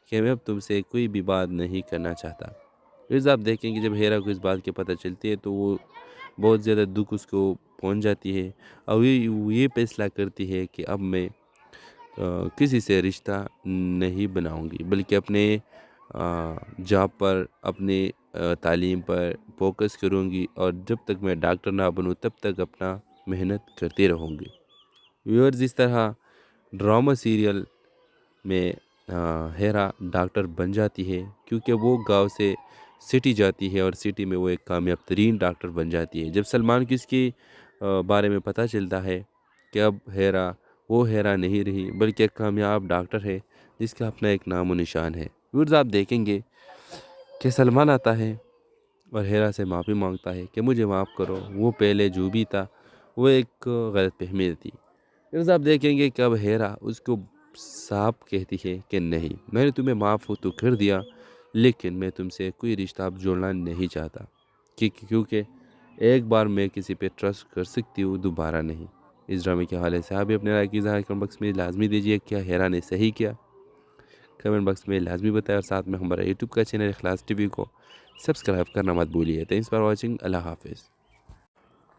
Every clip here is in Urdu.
کہ میں اب تم سے کوئی بھی بات نہیں کرنا چاہتا۔ پھر آپ دیکھیں کہ جب ہیرا کو اس بات کی پتہ چلتی ہے تو وہ بہت زیادہ دکھ اس کو پہنچ جاتی ہے، اور یہ فیصلہ کرتی ہے کہ اب میں کسی سے رشتہ نہیں بناؤں گی، بلکہ اپنے جاب پر، اپنے تعلیم پر فوکس کروں گی، اور جب تک میں ڈاکٹر نہ بنوں تب تک اپنا محنت کرتی رہوں گی۔ ویورز، اس طرح ڈرامہ سیریل میں ہیرا ڈاکٹر بن جاتی ہے، کیونکہ وہ گاؤں سے سٹی جاتی ہے اور سٹی میں وہ ایک کامیاب ترین ڈاکٹر بن جاتی ہے۔ جب سلمان کو اس کی بارے میں پتہ چلتا ہے کہ اب ہیرا وہ ہیرا نہیں رہی، بلکہ ایک کامیاب ڈاکٹر ہے جس کا اپنا ایک نام و نشان ہے۔ ویورز، آپ دیکھیں گے کہ سلمان آتا ہے اور ہیرا سے معافی مانگتا ہے کہ مجھے معاف کرو، وہ پہلے جو بھی تھا وہ ایک غلط فہمی تھی۔ پھر آپ دیکھیں گے کہ اب ہیرا اس کو صاف کہتی ہے کہ نہیں، میں نے تمہیں معاف تو کر دیا، لیکن میں تم سے کوئی رشتہ اب جوڑنا نہیں چاہتا، کیونکہ ایک بار میں کسی پہ ٹرسٹ کر سکتی ہوں، دوبارہ نہیں۔ اس ڈرامے کے حوالے سے آپ بھی اپنے رائے کی اظہار کمنٹ باکس میں لازمی دیجیے۔ کیا ہیرا نے صحیح کیا؟ کمنٹ باکس میں لازمی بتائیں، اور ساتھ میں ہمارا یوٹیوب کا چینل اخلاص ٹی وی کو سبسکرائب کرنا مت بھولیے۔ تھینکس فار واچنگ، اللہ حافظ۔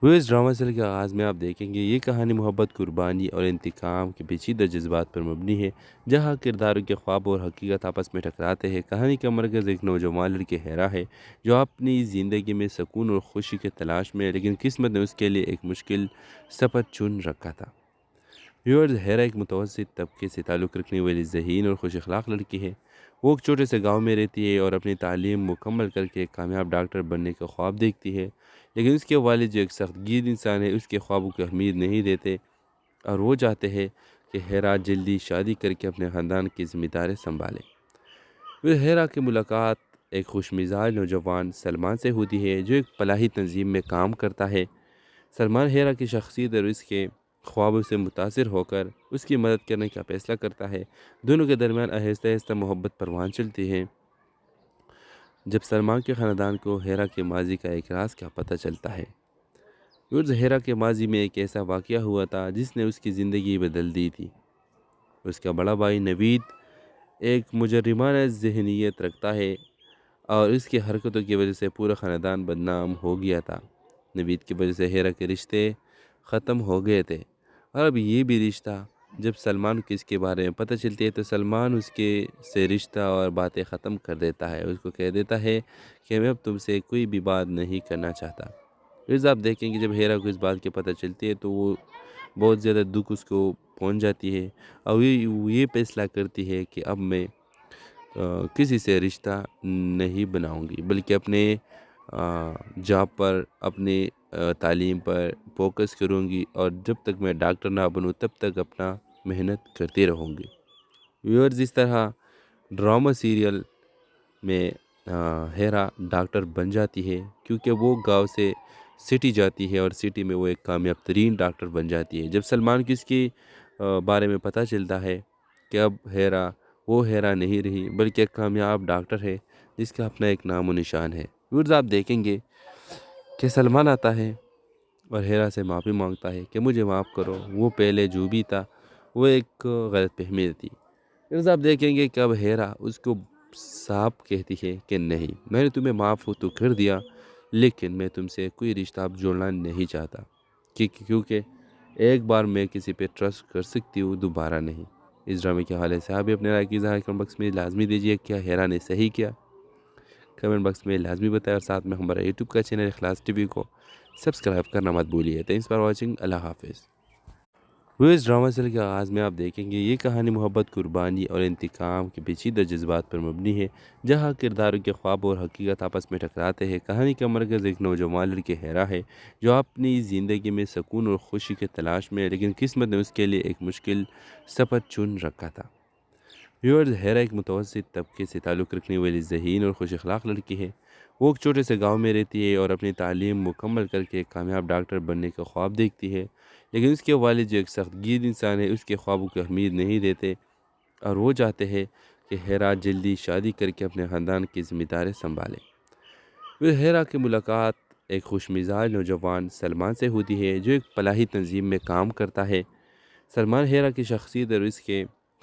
وہ اس ڈرامہ سیریل کے آغاز میں آپ دیکھیں گے یہ کہانی محبت، قربانی اور انتقام کے پیچیدہ جذبات پر مبنی ہے، جہاں کرداروں کے خواب اور حقیقت آپس میں ٹکراتے ہیں۔ کہانی کا مرکز ایک نوجوان لڑکی ہیرا ہے جو اپنی زندگی میں سکون اور خوشی کے تلاش میں ہے، لیکن قسمت نے اس کے لیے ایک مشکل سفر چن رکھا تھا۔ ویورز، ہیرا ایک متوسط طبقے سے تعلق رکھنے والی ذہین اور خوش اخلاق لڑکی ہے۔ وہ ایک چھوٹے سے گاؤں میں رہتی ہے اور اپنی تعلیم مکمل کر کے ایک کامیاب ڈاکٹر بننے کا خواب دیکھتی ہے، لیکن اس کے والد جو ایک سخت گیر انسان ہے اس کے خوابوں کو اہمیت نہیں دیتے، اور وہ چاہتے ہیں کہ ہیرا جلدی شادی کر کے اپنے خاندان کی ذمہ داری سنبھالے۔ پھر ہیرا کی ملاقات ایک خوش مزاج نوجوان سلمان سے ہوتی ہے جو ایک فلاحی تنظیم میں کام کرتا ہے۔ سلمان ہیرا کی شخصیت اور اس کے خوابوں سے متاثر ہو کر اس کی مدد کرنے کا فیصلہ کرتا ہے۔ دونوں کے درمیان آہستہ آہستہ محبت پروان چلتی ہے جب سلمان کے خاندان کو ہیرا کے ماضی کا ایک راز کا پتہ چلتا ہے۔ ہیرا کے ماضی میں ایک ایسا واقعہ ہوا تھا جس نے اس کی زندگی بدل دی تھی۔ اس کا بڑا بھائی نوید ایک مجرمانہ ذہنیت رکھتا ہے، اور اس کی حرکتوں کی وجہ سے پورا خاندان بدنام ہو گیا تھا۔ نوید کی وجہ سے ہیرا کے رشتے ختم ہو گئے تھے، اور اب یہ بھی رشتہ۔ جب سلمان کو اس کے بارے میں پتہ چلتی ہے تو سلمان اس کے سے رشتہ اور باتیں ختم کر دیتا ہے، اس کو کہہ دیتا ہے کہ میں اب تم سے کوئی بھی بات نہیں کرنا چاہتا۔ پھر آپ دیکھیں کہ جب ہیرا کو اس بات کی پتہ چلتی ہے تو وہ بہت زیادہ دکھ اس کو پہنچ جاتی ہے، اور یہ فیصلہ کرتی ہے کہ اب میں کسی سے رشتہ نہیں بناؤں گی، بلکہ اپنے جاب پر، اپنے تعلیم پر فوکس کروں گی، اور جب تک میں ڈاکٹر نہ بنوں تب تک اپنا محنت کرتی رہوں گی۔ ویورز، اس طرح ڈرامہ سیریل میں ہیرا ڈاکٹر بن جاتی ہے، کیونکہ وہ گاؤں سے سٹی جاتی ہے اور سٹی میں وہ ایک کامیاب ترین ڈاکٹر بن جاتی ہے۔ جب سلمان کو اس کی بارے میں پتہ چلتا ہے کہ اب ہیرا وہ ہیرا نہیں رہی، بلکہ ایک کامیاب ڈاکٹر ہے جس کا اپنا ایک نام و نشان ہے۔ ویورز، آپ دیکھیں گے کہ سلمان آتا ہے اور ہیرا سے معافی مانگتا ہے کہ مجھے معاف کرو، وہ پہلے جو بھی تھا وہ ایک غلط فہمی تھی۔ پھر آپ دیکھیں گے کہ اب ہیرا اس کو صاف کہتی ہے کہ نہیں، میں نے تمہیں معاف تو کر دیا، لیکن میں تم سے کوئی رشتہ اب جوڑنا نہیں چاہتا، کیونکہ ایک بار میں کسی پہ ٹرسٹ کر سکتی ہوں، دوبارہ نہیں۔ اس ڈرامے کے حوالے سے آپ بھی اپنے رائے کی اظہار کمنٹ باکس میں لازمی دیجیے۔ کیا ہیرا نے صحیح کیا؟ کمنٹ باکس میں لازمی بتائیں، اور ساتھ میں ہمارا یوٹیوب کا چینل اخلاص ٹی وی کو سبسکرائب کرنا مت بھولیے۔ تھینکس فار واچنگ، اللہ حافظ۔ وہ اس ڈرامہ سیریل کے آغاز میں آپ دیکھیں گے یہ کہانی محبت، قربانی اور انتقام کے پیچیدہ جذبات پر مبنی ہے، جہاں کرداروں کے خواب اور حقیقت آپس میں ٹکراتے ہیں۔ کہانی کا مرکز ایک نوجوان لڑکی ہیرا ہے جو اپنی زندگی میں سکون اور خوشی کے تلاش میں ہے، لیکن قسمت نے اس کے لیے ایک مشکل سفر چن رکھا تھا۔ ویورز، ہیرا ایک متوسط طبقے سے تعلق رکھنے والی ذہین اور خوش اخلاق لڑکی ہے۔ وہ ایک چھوٹے سے گاؤں میں رہتی ہے اور اپنی تعلیم مکمل کر کے ایک کامیاب ڈاکٹر بننے کا خواب دیکھتی ہے، لیکن اس کے والد جو ایک سخت گیر انسان ہے اس کے خوابوں کو اہمیت نہیں دیتے، اور وہ چاہتے ہیں کہ ہیرا جلدی شادی کر کے اپنے خاندان کی ذمہ داری سنبھالے۔ پھر ہیرا کی ملاقات ایک خوش مزاج نوجوان سلمان سے ہوتی ہے جو ایک فلاحی تنظیم میں کام کرتا ہے۔ سلمان ہیرا کی شخصیت اور اس کے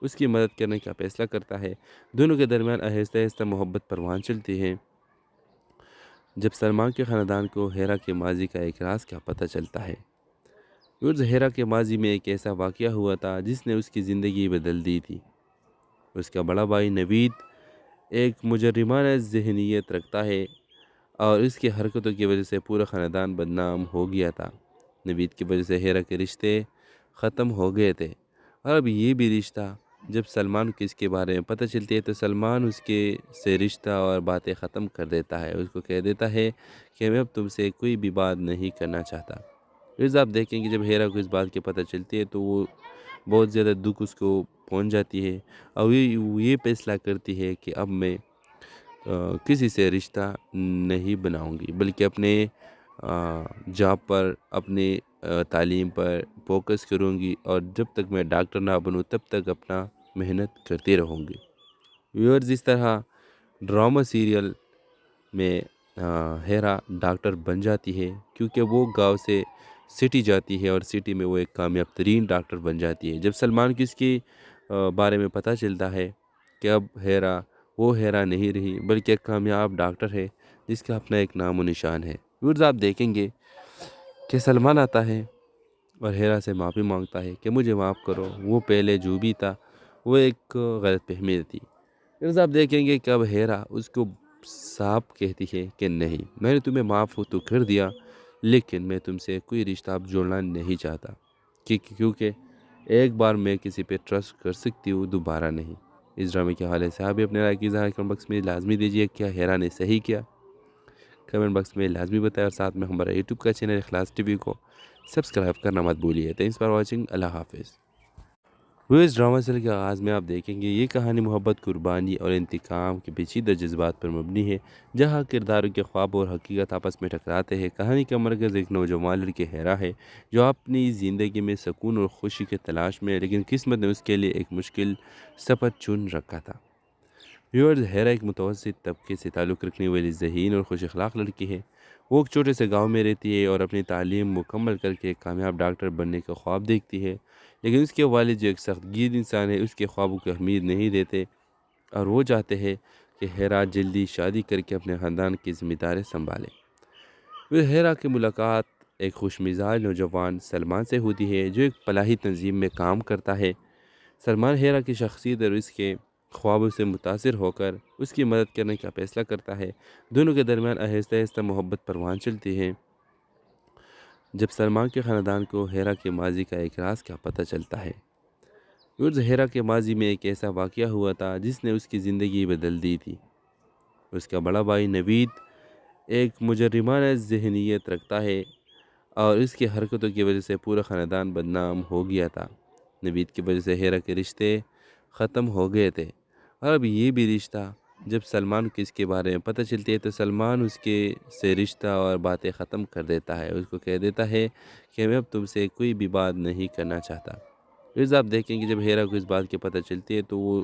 اس کی مدد کرنے کا فیصلہ کرتا ہے۔ دونوں کے درمیان آہستہ آہستہ محبت پروان چلتی ہے۔ جب سلمان کے خاندان کو ہیرا کے ماضی کا ایک راز کا پتہ چلتا ہے۔ ہیرا کے ماضی میں ایک ایسا واقعہ ہوا تھا جس نے اس کی زندگی بدل دی تھی۔ اس کا بڑا بھائی نوید ایک مجرمانہ ذہنیت رکھتا ہے اور اس کی حرکتوں کی وجہ سے پورا خاندان بدنام ہو گیا تھا۔ نوید کی وجہ سے ہیرا کے رشتے ختم ہو گئے تھے اور اب یہ بھی رشتہ، جب سلمان کو اس کے بارے میں پتہ چلتی ہے تو سلمان اس کے سے رشتہ اور باتیں ختم کر دیتا ہے۔ اس کو کہہ دیتا ہے کہ میں اب تم سے کوئی بھی بات نہیں کرنا چاہتا۔ پھر آپ دیکھیں کہ جب ہیرا کو اس بات کی پتہ چلتی ہے تو وہ بہت زیادہ دکھ اس کو پہنچ جاتی ہے اور یہ فیصلہ کرتی ہے کہ اب میں کسی سے رشتہ نہیں بناؤں گی، بلکہ اپنے جاب پر، اپنے تعلیم پر فوکس کروں گی اور جب تک میں ڈاکٹر نہ بنوں تب تک اپنا محنت کرتی رہوں گی۔ ویورز، اس طرح ڈرامہ سیریل میں ہیرا ڈاکٹر بن جاتی ہے کیونکہ وہ گاؤں سے سٹی جاتی ہے اور سٹی میں وہ ایک کامیاب ترین ڈاکٹر بن جاتی ہے۔ جب سلمان کو اس کی بارے میں پتہ چلتا ہے کہ اب ہیرا وہ ہیرا نہیں رہی بلکہ ایک کامیاب ڈاکٹر ہے جس کا اپنا ایک نام و نشان ہے۔ ویورز، آپ دیکھیں گے کہ سلمان آتا ہے اور ہیرا سے معافی مانگتا ہے کہ مجھے معاف کرو، وہ پہلے جو بھی تھا وہ ایک غلط فہمی تھی۔ پھر آپ دیکھیں گے کہ اب ہیرا اس کو صاف کہتی ہے کہ نہیں، میں نے تمہیں معاف تو کر دیا لیکن میں تم سے کوئی رشتہ اب جوڑنا نہیں چاہتا، کیونکہ ایک بار میں کسی پہ ٹرسٹ کر سکتی ہوں، دوبارہ نہیں۔ اس ڈرامے کے حوالے سے آپ بھی اپنے رائے کی اظہار کمنٹ باکس میں لازمی دیجیے۔ کیا ہیرا نے صحیح کیا؟ کمنٹ باکس میں لازمی بتائیں اور ساتھ میں ہمارا یوٹیوب کا چینل اخلاص ٹی وی کو سبسکرائب کرنا مت بھولیے۔ Thanks for watching. اللہ حافظ۔ وہ اس ڈرامہ سیریل کے آغاز میں آپ دیکھیں گے یہ کہانی محبت، قربانی اور انتقام کے پیچیدہ جذبات پر مبنی ہے، جہاں کرداروں کے خواب اور حقیقت آپس میں ٹکراتے ہیں۔ کہانی کا مرکز ایک نوجوان لڑکی ہیرا ہے جو اپنی زندگی میں سکون اور خوشی کی تلاش میں ہے، لیکن قسمت نے اس کے لیے ایک مشکل سفر چن رکھا تھا۔ ویورز، ہیرا ایک متوسط طبقے سے تعلق رکھنے والی ذہین اور خوش اخلاق لڑکی ہے۔ وہ ایک چھوٹے سے گاؤں میں رہتی ہے اور اپنی تعلیم مکمل کر کے ایک کامیاب ڈاکٹر بننے کا خواب دیکھتی ہے، لیکن اس کے والد جو ایک سخت گیر انسان ہے اس کے خوابوں کو اہمیت نہیں دیتے اور وہ چاہتے ہیں کہ ہیرا جلدی شادی کر کے اپنے خاندان کی ذمہ داری سنبھالے۔ وہ ہیرا کی ملاقات ایک خوش مزاج نوجوان سلمان سے ہوتی ہے جو ایک فلاحی تنظیم میں کام کرتا ہے۔ سلمان ہیرا کی شخصیت اور اس کے خوابوں سے متاثر ہو کر اس کی مدد کرنے کا فیصلہ کرتا ہے۔ دونوں کے درمیان آہستہ آہستہ محبت پروان چلتی ہے۔ جب سلمان کے خاندان کو ہیرا کے ماضی کا ایک راز کا پتہ چلتا ہے۔ ہیرا کے ماضی میں ایک ایسا واقعہ ہوا تھا جس نے اس کی زندگی بدل دی تھی۔ اس کا بڑا بھائی نوید ایک مجرمانہ ذہنیت رکھتا ہے اور اس کی حرکتوں کی وجہ سے پورا خاندان بدنام ہو گیا تھا۔ نوید کی وجہ سے ہیرا کے رشتے ختم ہو گئے تھے اور اب یہ بھی رشتہ، جب سلمان کو اس کے بارے میں پتہ چلتی ہے تو سلمان اس کے سے رشتہ اور باتیں ختم کر دیتا ہے۔ اس کو کہہ دیتا ہے کہ میں اب تم سے کوئی بھی بات نہیں کرنا چاہتا۔ پھر آپ دیکھیں کہ جب ہیرا کو اس بات کی پتہ چلتی ہے تو وہ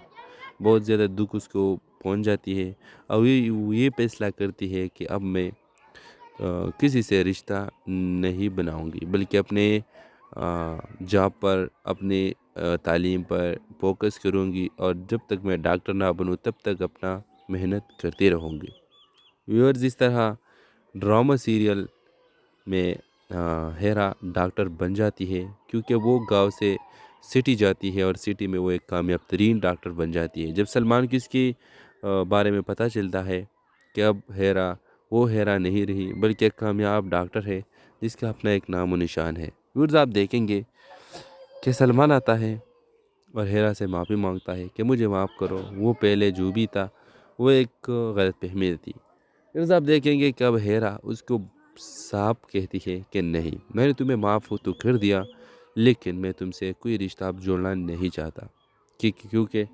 بہت زیادہ دکھ اس کو پہنچ جاتی ہے اور یہ فیصلہ کرتی ہے کہ اب میں کسی سے رشتہ نہیں بناؤں گی، بلکہ اپنے جاب پر، اپنے تعلیم پر فوکس کروں گی اور جب تک میں ڈاکٹر نہ بنوں تب تک اپنا محنت کرتی رہوں گی۔ ویورز، اس طرح ڈرامہ سیریل میں ہیرا ڈاکٹر بن جاتی ہے کیونکہ وہ گاؤں سے سٹی جاتی ہے اور سٹی میں وہ ایک کامیاب ترین ڈاکٹر بن جاتی ہے۔ جب سلمان کو اس کی بارے میں پتہ چلتا ہے کہ اب ہیرا وہ ہیرا نہیں رہی بلکہ ایک کامیاب ڈاکٹر ہے جس کا اپنا ایک نام و نشان ہے۔ ویورز، آپ دیکھیں گے کہ سلمان آتا ہے اور ہیرا سے معافی مانگتا ہے کہ مجھے معاف کرو، وہ پہلے جو بھی تھا وہ ایک غلط فہمی تھی۔ پھر آپ دیکھیں گے کہ اب ہیرا اس کو صاف کہتی ہے کہ نہیں، میں نے تمہیں معاف تو کر دیا لیکن میں تم سے کوئی رشتہ اب جوڑنا نہیں چاہتا، کیونکہ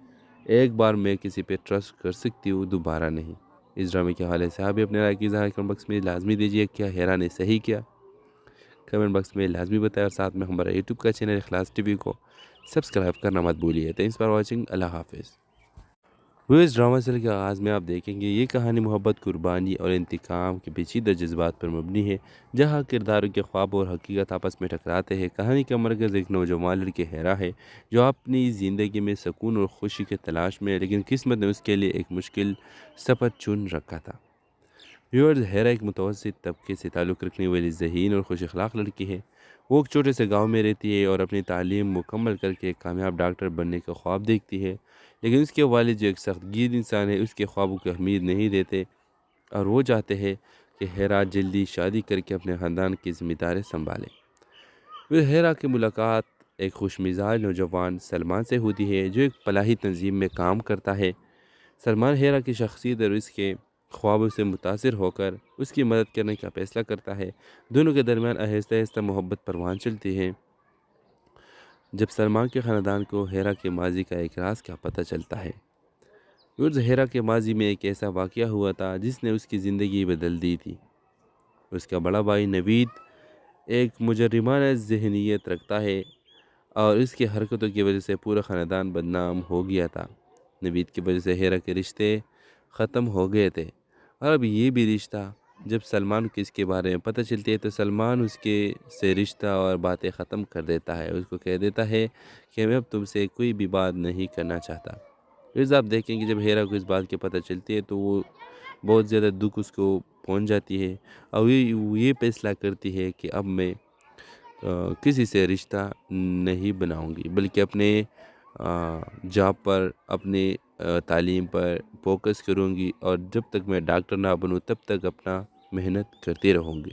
ایک بار میں کسی پہ ٹرسٹ کر سکتی ہوں، دوبارہ نہیں۔ اس ڈرامے کے حوالے سے آپ بھی اپنے رائے کی اظہار کمنٹ باکس میں لازمی دیجیے۔ کیا ہیرا نے صحیح کیا؟ کمنٹ باکس میں لازمی بتائیں اور ساتھ میں ہمارا یوٹیوب کا چینل اخلاص ٹی وی کو سبسکرائب کرنا مت بھولیے۔ Thanks for watching. اللہ حافظ۔ وہ اس ڈرامہ سیریل کے آغاز میں آپ دیکھیں گے یہ کہانی محبت، قربانی اور انتقام کے پیچیدہ جذبات پر مبنی ہے، جہاں کرداروں کے خواب اور حقیقت آپس میں ٹکراتے ہیں۔ کہانی کا مرکز ایک نوجوان لڑکی ہیرا ہے جو اپنی زندگی میں سکون اور خوشی کی تلاش میں ہے، لیکن قسمت نے اس کے لیے ایک مشکل سفر چن رکھا تھا۔ ویورز، ہیرا ایک متوسط طبقے سے تعلق رکھنے والی ذہین اور خوش اخلاق لڑکی ہے۔ وہ ایک چھوٹے سے گاؤں میں رہتی ہے اور اپنی تعلیم مکمل کر کے ایک کامیاب ڈاکٹر بننے کا خواب دیکھتی ہے، لیکن اس کے والد جو ایک سخت گیر انسان ہے اس کے خوابوں کو اہمیت نہیں دیتے اور وہ چاہتے ہیں کہ ہیرا جلدی شادی کر کے اپنے خاندان کی ذمہ داری سنبھالے۔ پھر ہیرا کی ملاقات ایک خوش مزاج نوجوان سلمان سے ہوتی ہے جو ایک فلاحی تنظیم میں کام کرتا ہے۔ سلمان ہیرا کی شخصیت اور اس کے خوابوں سے متاثر ہو کر اس کی مدد کرنے کا فیصلہ کرتا ہے۔ دونوں کے درمیان آہستہ آہستہ محبت پروان چلتی ہے جب سلمان کے خاندان کو ہیرا کے ماضی کا ایک راز کا پتہ چلتا ہے۔ ہیرا کے ماضی میں ایک ایسا واقعہ ہوا تھا جس نے اس کی زندگی بدل دی تھی۔ اس کا بڑا بھائی نوید ایک مجرمانہ ذہنیت رکھتا ہے اور اس کی حرکتوں کی وجہ سے پورا خاندان بدنام ہو گیا تھا۔ نوید کی وجہ سے ہیرا کے رشتے ختم ہو گئے تھے اور اب یہ بھی رشتہ جب سلمان کو اس کے بارے میں پتہ چلتی ہے تو سلمان اس کے سے رشتہ اور باتیں ختم کر دیتا ہے۔ اس کو کہہ دیتا ہے کہ میں اب تم سے کوئی بھی بات نہیں کرنا چاہتا۔ پھر آپ دیکھیں کہ جب ہیرا کو اس بات کی پتہ چلتی ہے تو وہ بہت زیادہ دکھ اس کو پہنچ جاتی ہے اور یہ فیصلہ کرتی ہے کہ اب میں کسی سے رشتہ نہیں بناؤں گی بلکہ اپنے جاب پر، اپنے تعلیم پر فوکس کروں گی اور جب تک میں ڈاکٹر نہ بنوں تب تک اپنا محنت کرتی رہوں گی۔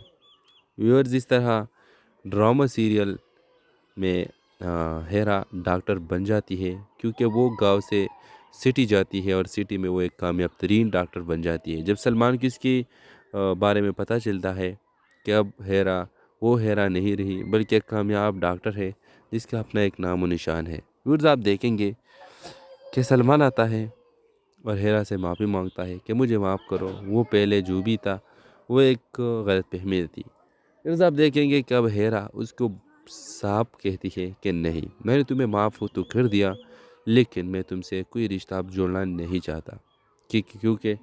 ویورز، اس طرح ڈرامہ سیریل میں ہیرا ڈاکٹر بن جاتی ہے کیونکہ وہ گاؤں سے سٹی جاتی ہے اور سٹی میں وہ ایک کامیاب ترین ڈاکٹر بن جاتی ہے۔ جب سلمان کو اس کی بارے میں پتہ چلتا ہے کہ اب ہیرا وہ ہیرا نہیں رہی بلکہ ایک کامیاب ڈاکٹر ہے جس کا اپنا ایک نام و نشان ہے۔ ویورز، آپ دیکھیں گے کہ سلمان آتا ہے اور ہیرا سے معافی مانگتا ہے کہ مجھے معاف کرو، وہ پہلے جو بھی تھا وہ ایک غلط فہمی تھی۔ پھر آپ دیکھیں گے کہ اب ہیرا اس کو صاف کہتی ہے کہ نہیں، میں نے تمہیں معاف تو کر دیا لیکن میں تم سے کوئی رشتہ اب جوڑنا نہیں چاہتا، کیونکہ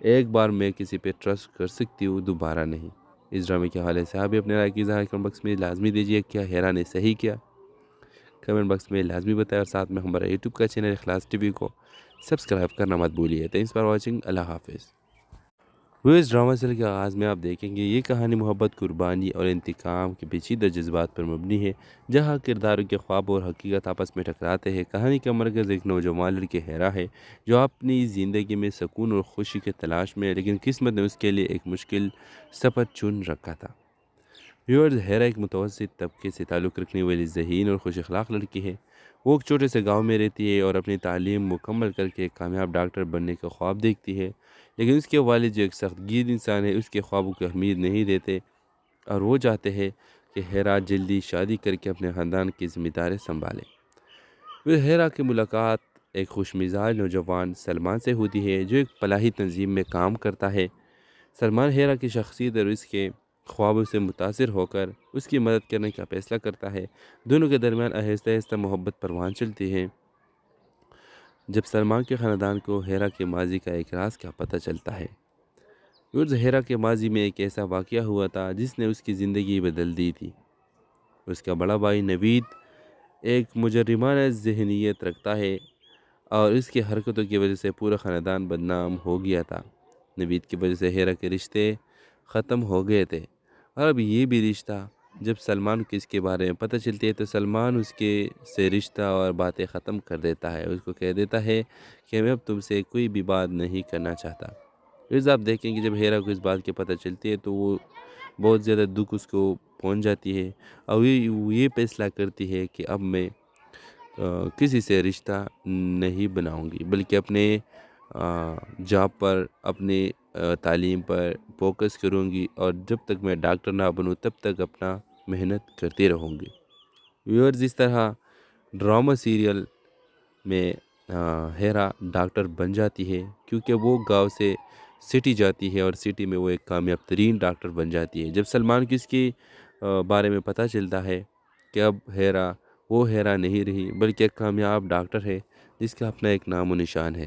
ایک بار میں کسی پہ ٹرسٹ کر سکتی ہوں، دوبارہ نہیں۔ اس ڈرامے کے حوالے سے آپ بھی اپنے رائے کی اظہار کمنٹ باکس میں لازمی دیجیے۔ کیا ہیرا نے صحیح کیا؟ کمنٹ باکس میں لازمی بتائیں اور ساتھ میں ہمارا یوٹیوب کا چینل اخلاص ٹی وی کو سبسکرائب کرنا مت بھولیے۔ Thanks for watching. اللہ حافظ۔ وہ اس ڈرامہ سیریل کے آغاز میں آپ دیکھیں گے یہ کہانی محبت، قربانی اور انتقام کے پیچیدہ جذبات پر مبنی ہے، جہاں کرداروں کے خواب اور حقیقت آپس میں ٹکراتے ہیں۔ کہانی کا مرکز ایک نوجوان لڑکی ہیرا ہے جو اپنی زندگی میں سکون اور خوشی کی تلاش میں ہے، لیکن قسمت نے اس کے لیے ایک مشکل سفر چن رکھا تھا۔ ویورز، ہیرا ایک متوسط طبقے سے تعلق رکھنے والی ذہین اور خوش اخلاق لڑکی ہے۔ وہ ایک چھوٹے سے گاؤں میں رہتی ہے اور اپنی تعلیم مکمل کر کے ایک کامیاب ڈاکٹر بننے کا خواب دیکھتی ہے، لیکن اس کے والد جو ایک سخت گیر انسان ہے اس کے خوابوں کو اہمیت نہیں دیتے اور وہ چاہتے ہیں کہ ہیرا جلدی شادی کر کے اپنے خاندان کی ذمہ داری سنبھالے۔ پھر ہیرا کی ملاقات ایک خوش مزاج نوجوان سلمان سے ہوتی ہے جو ایک فلاحی تنظیم میں کام کرتا ہے۔ سلمان ہیرا کی شخصیت اور اس کے خوابوں سے متاثر ہو کر اس کی مدد کرنے کا فیصلہ کرتا ہے۔ دونوں کے درمیان آہستہ آہستہ محبت پروان چلتی ہے جب سلمان کے خاندان کو ہیرا کے ماضی کا ایک راز کا پتہ چلتا ہے۔ ہیرا کے ماضی میں ایک ایسا واقعہ ہوا تھا جس نے اس کی زندگی بدل دی تھی۔ اس کا بڑا بھائی نوید ایک مجرمانہ ذہنیت رکھتا ہے اور اس کی حرکتوں کی وجہ سے پورا خاندان بدنام ہو گیا تھا۔ نوید کی وجہ سے ہیرا کے رشتے ختم ہو گئے تھے اور اب یہ بھی رشتہ جب سلمان کو اس کے بارے میں پتہ چلتی ہے تو سلمان اس کے سے رشتہ اور باتیں ختم کر دیتا ہے۔ اس کو کہہ دیتا ہے کہ میں اب تم سے کوئی بھی بات نہیں کرنا چاہتا۔ پھر آپ دیکھیں کہ جب ہیرا کو اس بات کی پتہ چلتی ہے تو وہ بہت زیادہ دکھ اس کو پہنچ جاتی ہے اور یہ فیصلہ کرتی ہے کہ اب میں کسی سے رشتہ نہیں بناؤں گی بلکہ اپنے جاب پر، اپنے تعلیم پر فوکس کروں گی اور جب تک میں ڈاکٹر نہ بنوں تب تک اپنا محنت کرتی رہوں گی۔ ویورز، اس طرح ڈرامہ سیریل میں ہیرا ڈاکٹر بن جاتی ہے کیونکہ وہ گاؤں سے سٹی جاتی ہے اور سٹی میں وہ ایک کامیاب ترین ڈاکٹر بن جاتی ہے۔ جب سلمان کو اس کی بارے میں پتہ چلتا ہے کہ اب ہیرا وہ ہیرا نہیں رہی بلکہ ایک کامیاب ڈاکٹر ہے جس کا اپنا ایک نام و نشان ہے۔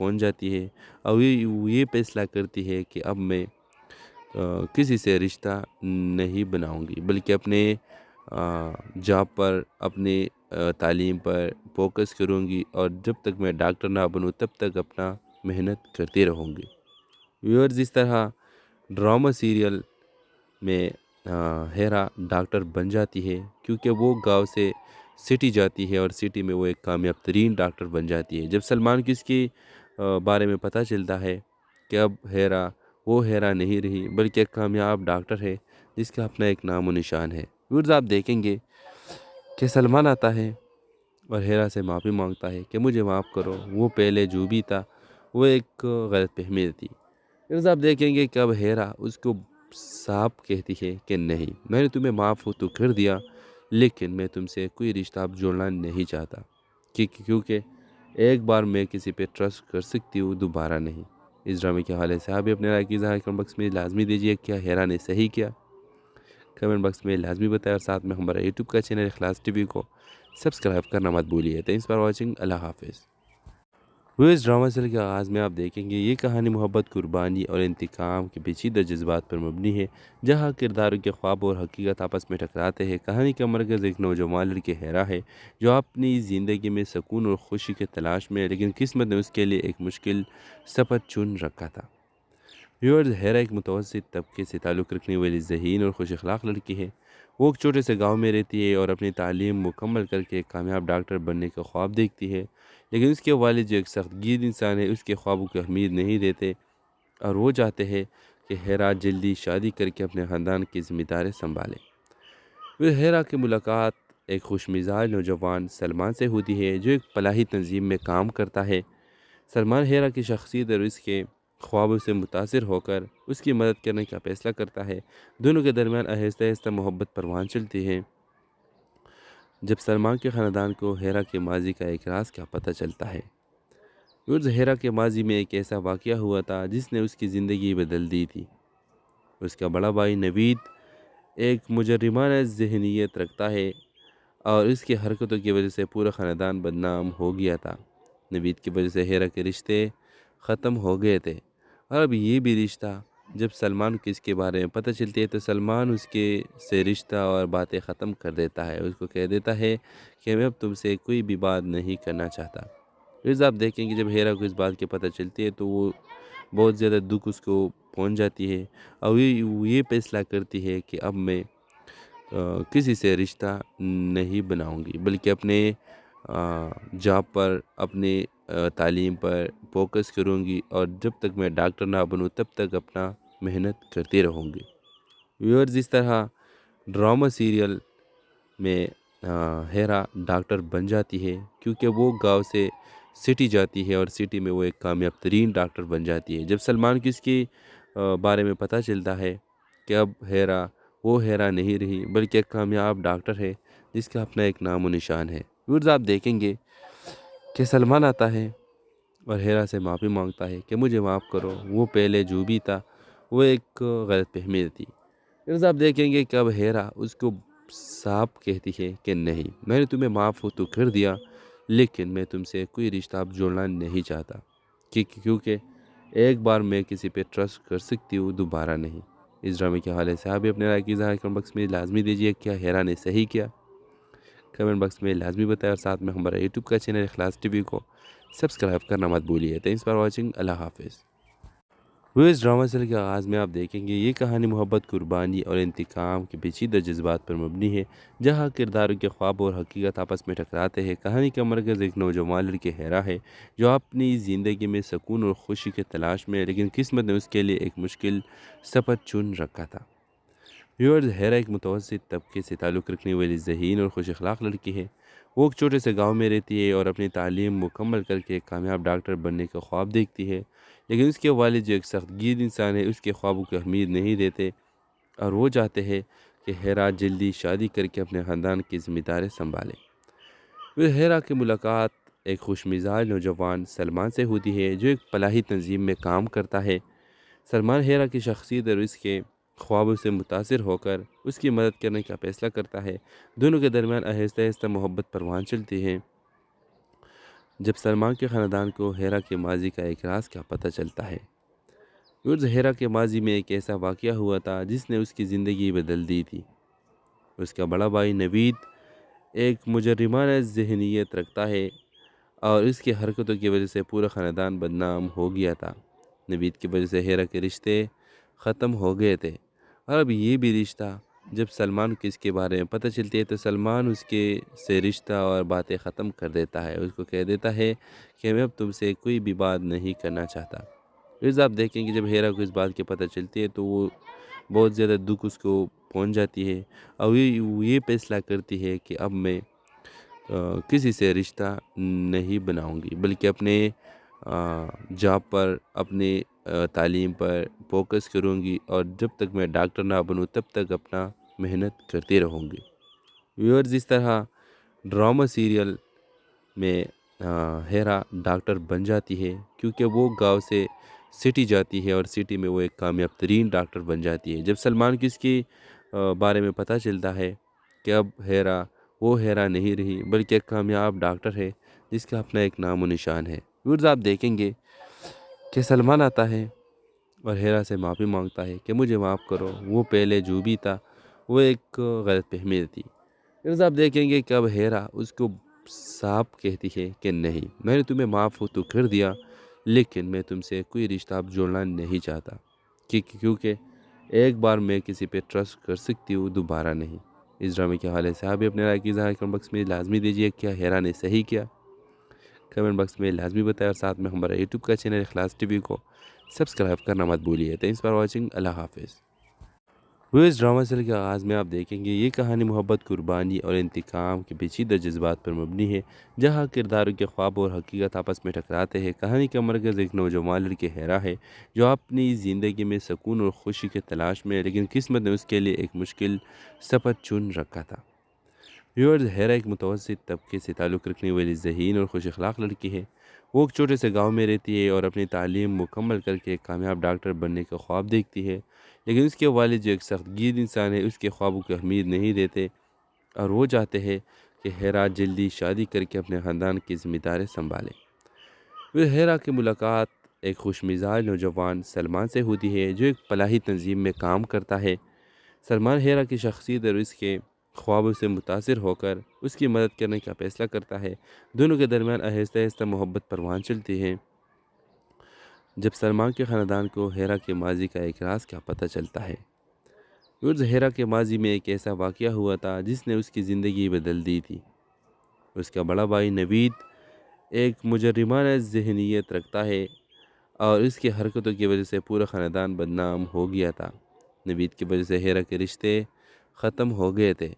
پہنچ جاتی ہے اور یہ فیصلہ کرتی ہے کہ اب میں کسی سے رشتہ نہیں بناؤں گی، بلکہ اپنے جاب پر، اپنی تعلیم پر فوکس کروں گی، اور جب تک میں ڈاکٹر نہ بنوں تب تک اپنا محنت کرتی رہوں گی۔ ویورز، اس طرح ڈرامہ سیریل میں ہیرا ڈاکٹر بن جاتی ہے کیونکہ وہ گاؤں سے سٹی جاتی ہے اور سٹی میں وہ ایک کامیاب ترین ڈاکٹر بن جاتی ہے۔ جب سلمان کی اس کی بارے میں پتہ چلتا ہے کہ اب ہیرا وہ ہیرا نہیں رہی بلکہ ایک کامیاب ڈاکٹر ہے جس کا اپنا ایک نام و نشان ہے۔ ویورز، آپ دیکھیں گے کہ سلمان آتا ہے اور ہیرا سے معافی مانگتا ہے کہ مجھے معاف کرو، وہ پہلے جو بھی تھا وہ ایک غلط فہمی تھی۔ ویورز، آپ دیکھیں گے کہ اب ہیرا اس کو صاف کہتی ہے کہ نہیں، میں نے تمہیں معاف تو کر دیا، لیکن میں تم سے کوئی رشتہ اب جوڑنا نہیں چاہتا، کیونکہ ایک بار میں کسی پہ ٹرسٹ کر سکتی ہوں، دوبارہ نہیں۔ اس ڈرامے کے حوالے سے آپ بھی اپنے رائے کی اظہار کمنٹ باکس میں لازمی دیجیے۔ کیا ہیرا نے صحیح کیا؟ کمنٹ باکس میں لازمی بتائیں، اور ساتھ میں ہمارا یوٹیوب کا چینل اخلاص ٹی وی کو سبسکرائب کرنا مت بھولیے۔ تھینکس فار واچنگ، اللہ حافظ۔ وہ اس ڈرامہ سیریل کے آغاز میں آپ دیکھیں گے یہ کہانی محبت، قربانی اور انتقام کے پیچیدہ جذبات پر مبنی ہے، جہاں کرداروں کے خواب اور حقیقت آپس میں ٹکراتے ہیں۔ کہانی کا مرکز ایک نوجوان لڑکی ہیرا ہے جو اپنی زندگی میں سکون اور خوشی کے تلاش میں ہے، لیکن قسمت نے اس کے لیے ایک مشکل سفر چن رکھا تھا۔ ویورز، ہیرا ایک متوسط طبقے سے تعلق رکھنے والی ذہین اور خوش اخلاق لڑکی ہے۔ وہ ایک چھوٹے سے گاؤں میں رہتی ہے اور اپنی تعلیم مکمل کر کے ایک کامیاب ڈاکٹر بننے کا خواب دیکھتی ہے، لیکن اس کے والد جو ایک سخت گیر انسان ہے اس کے خوابوں کو اہمیت نہیں دیتے اور وہ چاہتے ہیں کہ ہیرا جلدی شادی کر کے اپنے خاندان کی ذمہ داری سنبھالے۔ پھر ہیرا کی ملاقات ایک خوش مزاج نوجوان سلمان سے ہوتی ہے جو ایک فلاحی تنظیم میں کام کرتا ہے۔ سلمان ہیرا کی شخصیت اور اس کے خوابوں سے متاثر ہو کر اس کی مدد کرنے کا فیصلہ کرتا ہے۔ دونوں کے درمیان آہستہ آہستہ محبت پروان چلتی ہے جب سلمان کے خاندان کو ہیرا کے ماضی کا ایک راز کا پتہ چلتا ہے۔ ہیرا کے ماضی میں ایک ایسا واقعہ ہوا تھا جس نے اس کی زندگی بدل دی تھی۔ اس کا بڑا بھائی نوید ایک مجرمانہ ذہنیت رکھتا ہے اور اس کی حرکتوں کی وجہ سے پورا خاندان بدنام ہو گیا تھا۔ نوید کی وجہ سے ہیرا کے رشتے ختم ہو گئے تھے، اور اب یہ بھی رشتہ جب سلمان کو اس کے بارے میں پتہ چلتی ہے تو سلمان اس کے سے رشتہ اور باتیں ختم کر دیتا ہے۔ اس کو کہہ دیتا ہے کہ میں اب تم سے کوئی بھی بات نہیں کرنا چاہتا۔ پھر آپ دیکھیں کہ جب ہیرا کو اس بات کی پتہ چلتی ہے تو وہ بہت زیادہ دکھ اس کو پہنچ جاتی ہے اور یہ فیصلہ کرتی ہے کہ اب میں کسی سے رشتہ نہیں بناؤں گی، بلکہ اپنے جاب پر، اپنی تعلیم پر فوکس کروں گی، اور جب تک میں ڈاکٹر نہ بنوں تب تک اپنا محنت کرتی رہوں گی۔ ویورز، اس طرح ڈرامہ سیریل میں ہیرا ڈاکٹر بن جاتی ہے کیونکہ وہ گاؤں سے سٹی جاتی ہے اور سٹی میں وہ ایک کامیاب ترین ڈاکٹر بن جاتی ہے۔ جب سلمان کی اس کی بارے میں پتہ چلتا ہے کہ اب ہیرا وہ ہیرا نہیں رہی بلکہ ایک کامیاب ڈاکٹر ہے جس کا اپنا ایک نام و نشان ہے۔ ویورز، آپ دیکھیں گے کہ سلمان آتا ہے اور ہیرا سے معافی مانگتا ہے کہ مجھے معاف کرو، وہ پہلے جو بھی تھا وہ ایک غلط فہمی تھی۔ ویورز، آپ دیکھیں گے کہ اب ہیرا اس کو صاف کہتی ہے کہ نہیں، میں نے تمہیں معاف تو کر دیا، لیکن میں تم سے کوئی رشتہ اب جوڑنا نہیں چاہتا، کیونکہ ایک بار میں کسی پہ ٹرسٹ کر سکتی ہوں، دوبارہ نہیں۔ اس ڈرامے کے حوالے سے آپ بھی اپنے رائے کی اظہار کمنٹ باکس میں لازمی دیجیے۔ کیا ہیرا نے صحیح کیا؟ کمنٹ باکس میں لازمی بتائیں، اور ساتھ میں ہمارا یوٹیوب کا چینل اخلاص ٹی وی کو سبسکرائب کرنا مت بھولیے۔ تھینکس فار واچنگ، اللہ حافظ۔ وہ اس ڈرامہ سیریل کے آغاز میں آپ دیکھیں گے یہ کہانی محبت، قربانی اور انتقام کے پیچیدہ جذبات پر مبنی ہے، جہاں کرداروں کے خواب اور حقیقت آپس میں ٹکراتے ہیں۔ کہانی کا مرکز ایک نوجوان لڑکی ہیرا ہے جو اپنی زندگی میں سکون اور خوشی کے تلاش میں ہے، لیکن قسمت نے اس کے لیے ایک مشکل سفر چن رکھا تھا۔ ویورز، ہیرا ایک متوسط طبقے سے تعلق رکھنے والی ذہین اور خوش اخلاق لڑکی ہے۔ وہ ایک چھوٹے سے گاؤں میں رہتی ہے اور اپنی تعلیم مکمل کر کے ایک کامیاب ڈاکٹر بننے کا خواب دیکھتی ہے، لیکن اس کے والد جو ایک سخت گیر انسان ہے اس کے خوابوں کو اہمیت نہیں دیتے اور وہ چاہتے ہیں کہ ہیرا جلدی شادی کر کے اپنے خاندان کی ذمہ داری سنبھالے۔ پھر ہیرا کی ملاقات ایک خوش مزاج نوجوان سلمان سے ہوتی ہے جو ایک فلاحی تنظیم میں کام کرتا ہے۔ سلمان ہیرا کی شخصیت اور اس کے خوابوں سے متاثر ہو کر اس کی مدد کرنے کا فیصلہ کرتا ہے۔ دونوں کے درمیان آہستہ آہستہ محبت پروان چلتی ہے جب سلمان کے خاندان کو ہیرا کے ماضی کا ایک راز کا پتہ چلتا ہے۔ ہیرا کے ماضی میں ایک ایسا واقعہ ہوا تھا جس نے اس کی زندگی بدل دی تھی۔ اس کا بڑا بھائی نوید ایک مجرمانہ ذہنیت رکھتا ہے اور اس کی حرکتوں کی وجہ سے پورا خاندان بدنام ہو گیا تھا۔ نوید کی وجہ سے ہیرا کے رشتے ختم ہو گئے تھے، اور اب یہ بھی رشتہ جب سلمان کو اس کے بارے میں پتہ چلتی ہے تو سلمان اس کے سے رشتہ اور باتیں ختم کر دیتا ہے۔ اس کو کہہ دیتا ہے کہ میں اب تم سے کوئی بھی بات نہیں کرنا چاہتا۔ پھر آپ دیکھیں کہ جب ہیرا کو اس بات کی پتہ چلتی ہے تو وہ بہت زیادہ دکھ اس کو پہنچ جاتی ہے، اور یہ فیصلہ کرتی ہے کہ اب میں کسی سے رشتہ نہیں بناؤں گی، بلکہ اپنے جاب پر، اپنے تعلیم پر فوکس کروں گی، اور جب تک میں ڈاکٹر نہ بنوں تب تک اپنا محنت کرتی رہوں گی۔ ویورز، اس طرح ڈرامہ سیریل میں ہیرا ڈاکٹر بن جاتی ہے، کیونکہ وہ گاؤں سے سٹی جاتی ہے اور سٹی میں وہ ایک کامیاب ترین ڈاکٹر بن جاتی ہے۔ جب سلمان کو اس کی بارے میں پتہ چلتا ہے کہ اب ہیرا وہ ہیرا نہیں رہی، بلکہ ایک کامیاب ڈاکٹر ہے جس کا اپنا ایک نام و نشان ہے۔ ویورز، آپ دیکھیں گے کہ سلمان آتا ہے اور ہیرا سے معافی مانگتا ہے کہ مجھے معاف کرو، وہ پہلے جو بھی تھا وہ ایک غلط فہمی تھی۔ پھر آپ دیکھیں گے کہ اب ہیرا اس کو صاف کہتی ہے کہ نہیں، میں نے تمہیں معاف تو کر دیا، لیکن میں تم سے کوئی رشتہ اب جوڑنا نہیں چاہتا، کیونکہ ایک بار میں کسی پہ ٹرسٹ کر سکتی ہوں، دوبارہ نہیں۔ اس ڈرامے کے حوالے سے آپ بھی اپنے رائے کی اظہار کمنٹ باکس میں لازمی دیجیے۔ کیا ہیرا نے صحیح کیا؟ کمنٹ باکس میں لازمی بتائیں، اور ساتھ میں ہمارا یوٹیوب کا چینل اخلاص ٹی وی کو سبسکرائب کرنا مت بھولیے۔ تھینکس فار واچنگ، اللہ حافظ۔ وہ اس ڈرامہ سیریل کے آغاز میں آپ دیکھیں گے یہ کہانی محبت، قربانی اور انتقام کے پیچیدہ جذبات پر مبنی ہے، جہاں کرداروں کے خواب اور حقیقت آپس میں ٹکراتے ہیں۔ کہانی کا مرکز ایک نوجوان لڑکے ہیرا ہے جو اپنی زندگی میں سکون اور خوشی کی تلاش میں ہے، لیکن قسمت نے اس کے لیے ایک مشکل سفر چن رکھا تھا۔ ویورز، ہیرا ایک متوسط طبقے سے تعلق رکھنے والی ذہین اور خوش اخلاق لڑکی ہے۔ وہ ایک چھوٹے سے گاؤں میں رہتی ہے اور اپنی تعلیم مکمل کر کے ایک کامیاب ڈاکٹر بننے کا خواب دیکھتی ہے، لیکن اس کے والد جو ایک سخت گیر انسان ہے اس کے خوابوں کو اہمیت نہیں دیتے، اور وہ چاہتے ہیں کہ ہیرا جلدی شادی کر کے اپنے خاندان کی ذمہ داری سنبھالے۔ پھر ہیرا کی ملاقات ایک خوش مزاج نوجوان سلمان سے ہوتی ہے جو ایک فلاحی تنظیم میں کام کرتا ہے۔ سلمان ہیرا کی شخصیت اور اس کے خوابوں سے متاثر ہو کر اس کی مدد کرنے کا فیصلہ کرتا ہے۔ دونوں کے درمیان آہستہ آہستہ محبت پروان چلتی ہے۔ جب سلمان کے خاندان کو ہیرا کے ماضی کا ایک راز کا پتہ چلتا ہے۔ ہیرا کے ماضی میں ایک ایسا واقعہ ہوا تھا جس نے اس کی زندگی بدل دی تھی۔ اس کا بڑا بھائی نوید ایک مجرمانہ ذہنیت رکھتا ہے اور اس کی حرکتوں کی وجہ سے پورا خاندان بدنام ہو گیا تھا۔ نوید کی وجہ سے ہیرا کے رشتے ختم ہو گئے تھے،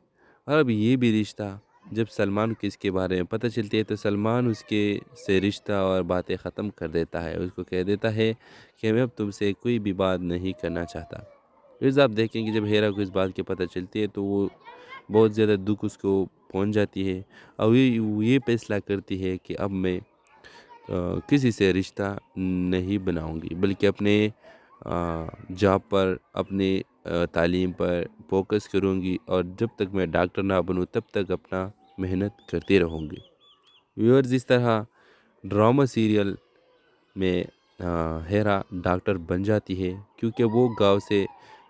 اور اب یہ بھی رشتہ جب سلمان کو اس کے بارے میں پتہ چلتی ہے تو سلمان اس کے سے رشتہ اور باتیں ختم کر دیتا ہے۔ اس کو کہہ دیتا ہے کہ میں اب تم سے کوئی بھی بات نہیں کرنا چاہتا۔ پھر آپ دیکھیں کہ جب ہیرا کو اس بات کی پتہ چلتی ہے تو وہ بہت زیادہ دکھ اس کو پہنچ جاتی ہے، اور یہ فیصلہ کرتی ہے کہ اب میں کسی سے رشتہ نہیں بناؤں گی، بلکہ اپنے جاب پر، اپنے تعلیم پر فوکس کروں گی، اور جب تک میں ڈاکٹر نہ بنوں تب تک اپنا محنت کرتی رہوں گی۔ ویورز، اس طرح ڈرامہ سیریل میں ہیرا ڈاکٹر بن جاتی ہے، کیونکہ وہ گاؤں سے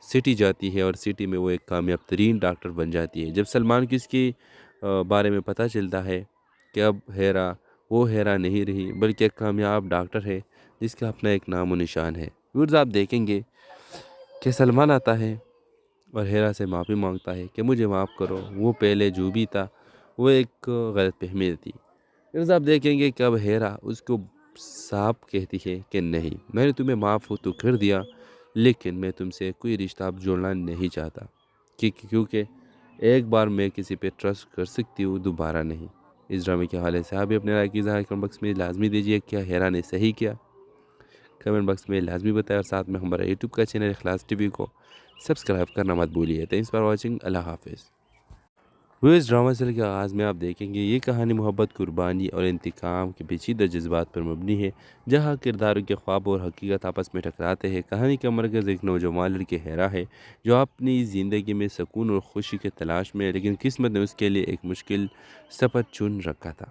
سٹی جاتی ہے اور سٹی میں وہ ایک کامیاب ترین ڈاکٹر بن جاتی ہے۔ جب سلمان کو اس کی بارے میں پتہ چلتا ہے کہ اب ہیرا وہ ہیرا نہیں رہی، بلکہ ایک کامیاب ڈاکٹر ہے جس کا اپنا ایک نام و نشان ہے۔ ویورز، آپ دیکھیں گے کہ سلمان آتا ہے اور ہیرا سے معافی مانگتا ہے کہ مجھے معاف کرو، وہ پہلے جو بھی تھا وہ ایک غلط فہمی تھی۔ پھر آپ دیکھیں گے کہ اب ہیرا اس کو صاف کہتی ہے کہ نہیں، میں نے تمہیں معاف تو کر دیا، لیکن میں تم سے کوئی رشتہ اب جوڑنا نہیں چاہتا، کیونکہ ایک بار میں کسی پہ ٹرسٹ کر سکتی ہوں، دوبارہ نہیں۔ اس ڈرامے کے حوالے سے آپ بھی اپنے رائے کی اظہار کمنٹ باکس میں لازمی دیجیے۔ کیا ہیرا نے صحیح کیا؟ کمنٹ باکس میں لازمی بتائیں، اور ساتھ میں ہمارا یوٹیوب کا چینل اخلاص ٹی وی کو سبسکرائب کرنا مت بھولیے۔ تھینکس فار واچنگ، اللہ حافظ۔ وہ اس ڈرامہ سیریل کے آغاز میں آپ دیکھیں گے یہ کہانی محبت، قربانی اور انتقام کے پیچیدہ جذبات پر مبنی ہے، جہاں کرداروں کے خواب اور حقیقت آپس میں ٹکراتے ہیں۔ کہانی کا مرکز ایک نوجوان لڑکے ہیرا ہے جو اپنی زندگی میں سکون اور خوشی کی تلاش میں ہے، لیکن قسمت نے اس کے لیے ایک مشکل سفر چن رکھا تھا۔